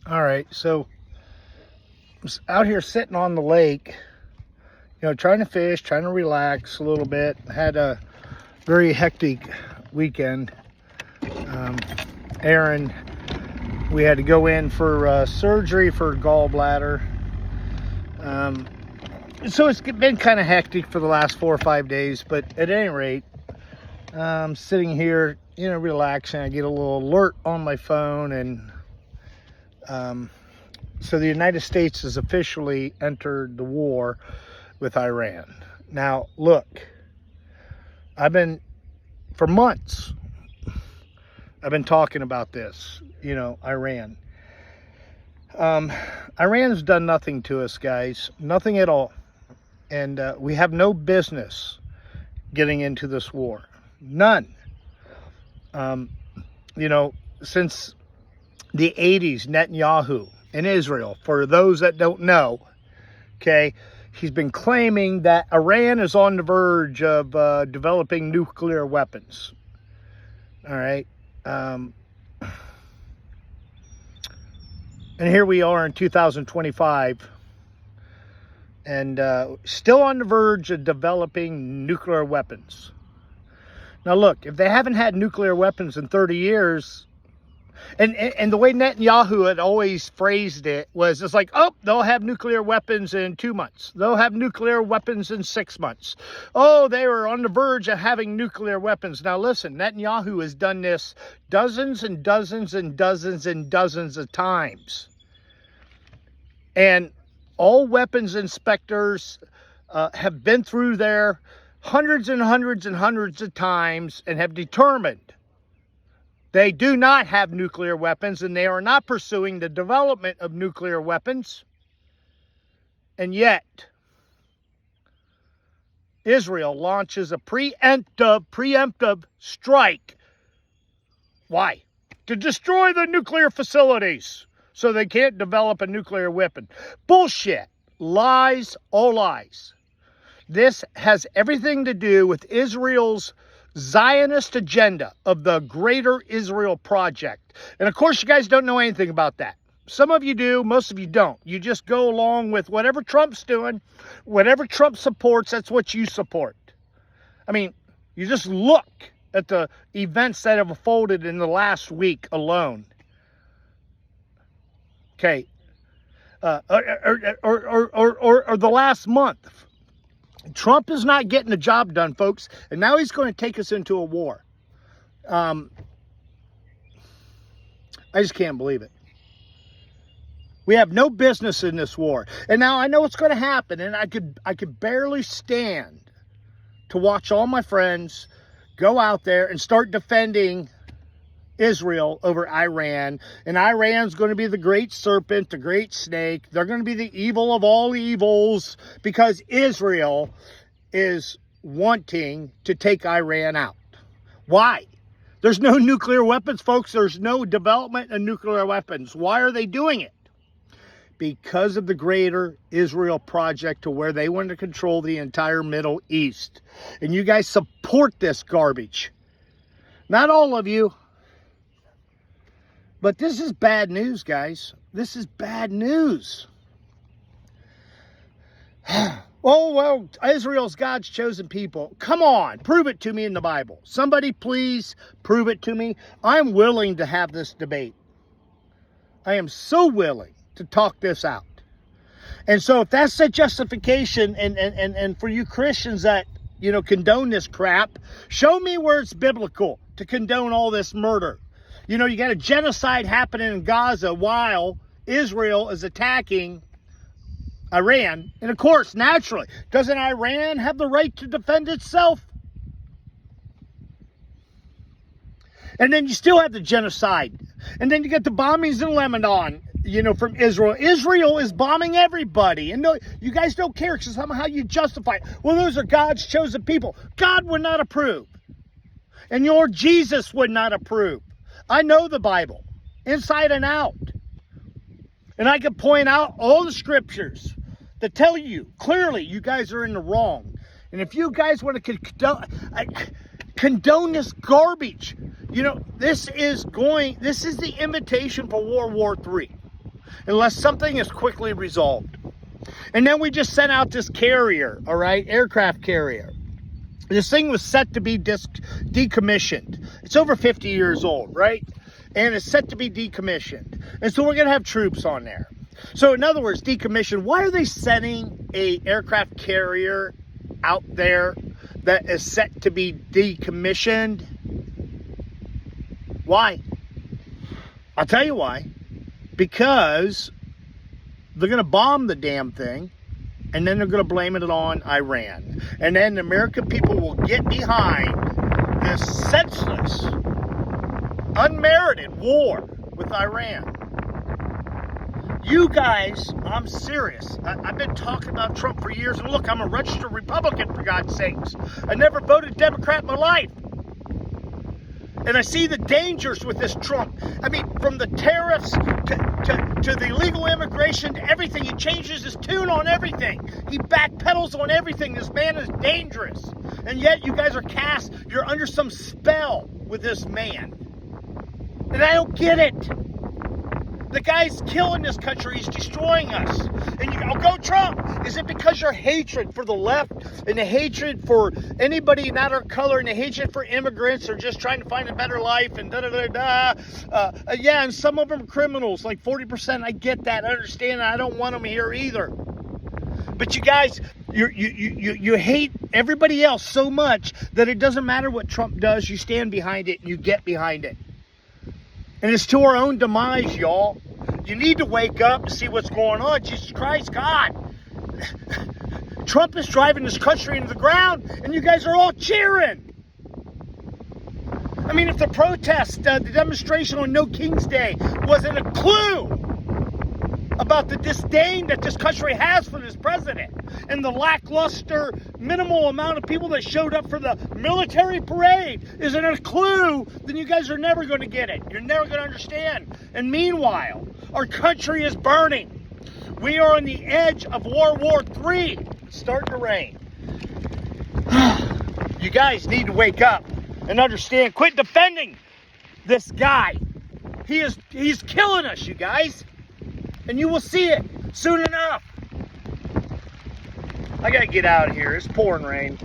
All right, so I was out here sitting on the lake, trying to fish, trying to relax a little bit. Had a very hectic weekend. Aaron, we had to go in for surgery for gallbladder. So it's been kind of hectic for the last 4 or 5 days, but at any rate, I'm sitting here, relaxing. I get a little alert on my phone, and so the United States has officially entered the war with Iran. Now, look, for months, I've been talking about this, Iran. Iran's done nothing to us, guys, nothing at all. And we have no business getting into this war. None. Since the 80s, Netanyahu in Israel, for those that don't know, okay, he's been claiming that Iran is on the verge of developing nuclear weapons. All right. And here we are in 2025, and still on the verge of developing nuclear weapons. Now look, if they haven't had nuclear weapons in 30 years, and the way Netanyahu had always phrased it was, it's like, oh, they'll have nuclear weapons in 2 months. They'll have nuclear weapons in 6 months. Oh, they were on the verge of having nuclear weapons. Now listen, Netanyahu has done this dozens and dozens and dozens and dozens of times. And all weapons inspectors have been through there hundreds and hundreds and hundreds of times and have determined they do not have nuclear weapons, and they are not pursuing the development of nuclear weapons. And yet, Israel launches a preemptive strike. Why? To destroy the nuclear facilities so they can't develop a nuclear weapon. Bullshit. Lies, all lies. This has everything to do with Israel's Zionist agenda of the Greater Israel Project. And of course, you guys don't know anything about that. Some of you do, most of you don't. You just go along with whatever Trump's doing, whatever Trump supports, that's what you support. I mean, you just look at the events that have unfolded in the last week alone. Okay. Or the last month. Trump is not getting the job done, folks, and now he's going to take us into a war. I just can't believe it. We have no business in this war. And now I know what's going to happen, and I could barely stand to watch all my friends go out there and start defending Israel over Iran, and Iran's going to be the great serpent, the great snake. They're going to be the evil of all evils because Israel is wanting to take Iran out. Why? There's no nuclear weapons, folks. There's no development of nuclear weapons. Why are they doing it? Because of the Greater Israel Project, to where they want to control the entire Middle East. And you guys support this garbage. Not all of you. But this is bad news, guys. This is bad news. Oh, well, Israel's God's chosen people. Come on, prove it to me in the Bible. Somebody please prove it to me. I'm willing to have this debate. I am so willing to talk this out. And so if that's the justification, and for you Christians that, condone this crap, show me where it's biblical to condone all this murder. You got a genocide happening in Gaza while Israel is attacking Iran. And of course, naturally, doesn't Iran have the right to defend itself? And then you still have the genocide. And then you get the bombings in Lebanon, from Israel. Israel is bombing everybody. And no, you guys don't care because somehow you justify it. Well, those are God's chosen people. God would not approve. And your Jesus would not approve. I know the Bible inside and out. And I can point out all the scriptures that tell you clearly you guys are in the wrong. And if you guys want to condone this garbage, this is the invitation for World War III. unless something is quickly resolved. And then we just sent out this carrier, all right, aircraft carrier. This thing was set to be decommissioned. It's over 50 years old, right? And it's set to be decommissioned. And so we're going to have troops on there. So in other words, decommissioned. Why are they sending a aircraft carrier out there that is set to be decommissioned? Why? I'll tell you why. Because they're going to bomb the damn thing, and then they're going to blame it on Iran. And then the American people will get behind this senseless, unmerited war with Iran. You guys, I'm serious. I've been talking about Trump for years. And look, I'm a registered Republican, for God's sakes. I never voted Democrat in my life. And I see the dangers with this Trump. I mean, from the tariffs to the illegal immigration to everything. He changes his tune on everything. He backpedals on everything. This man is dangerous. And yet you guys are cast, you're under some spell with this man. And I don't get it. The guy's killing this country. He's destroying us. And you go, Trump. Is it because your hatred for the left and the hatred for anybody not our color and the hatred for immigrants or just trying to find a better life and yeah, and some of them are criminals, like 40%. I get that. I understand that. I don't want them here either. But you guys, you hate everybody else so much that it doesn't matter what Trump does. You stand behind it and you get behind it. And it's to our own demise, y'all. You need to wake up and see what's going on. Jesus Christ, God. Trump is driving this country into the ground, and you guys are all cheering. I mean, if the protest, the demonstration on No King's Day wasn't a clue about the disdain that this country has for this president and the lackluster, minimal amount of people that showed up for the military parade isn't a clue, then you guys are never going to get it. You're never going to understand. And meanwhile, our country is burning. We are on the edge of World War III. It's starting to rain. You guys need to wake up and understand. Quit defending this guy. He's killing us, you guys. And you will see it soon enough. I gotta get out of here. It's pouring rain.